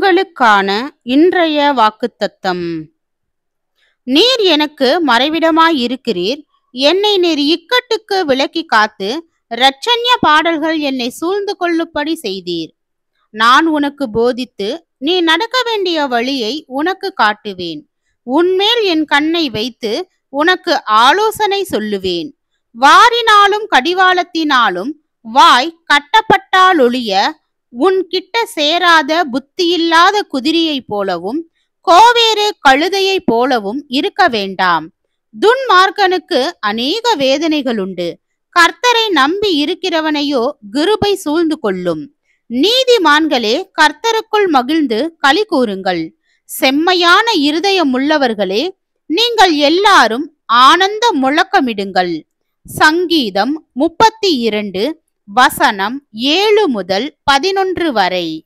உங்களுக்கான இன்றைய வாக்குத்தத்தம். நீர் எனக்கு மறைவிடமாயிருக்கிறீர். என்னை நீர் இக்கட்டுக்கு விலக்கி காத்து இரட்சண்ய பாடல்கள் என்னை சூழ்ந்து கொள்ளும்படி செய்தீர். நான் உனக்கு போதித்து நீ நடக்க வேண்டிய வழியை உனக்கு காட்டுவேன். உன்மேல் என் கண்ணை வைத்து உனக்கு ஆலோசனை சொல்லுவேன். வாரினாலும் கடிவாளத்தினாலும் வாய் கட்டப்பட்டாலொழிய உன் கிட்ட சேராத புத்தியில்லாத குதிரையைப் போலவும் கோவேறு கழுதையைப் போலவும் இருக்க வேண்டாம். துன்மார்க்கனுக்கு அநேக வேதனைகள் உண்டு. கர்த்தரை நம்பி இருக்கிறவனையோ கிருபை சூழ்ந்து கொள்ளும். நீதிமான்களே, கர்த்தருக்குள் மகிழ்ந்து களி கூறுங்கள். செம்மையான இருதயமுள்ளவர்களே, நீங்கள் எல்லாரும் ஆனந்த முழக்கமிடுங்கள். சங்கீதம் 32 வசனம் 7 முதல் 11 வரை.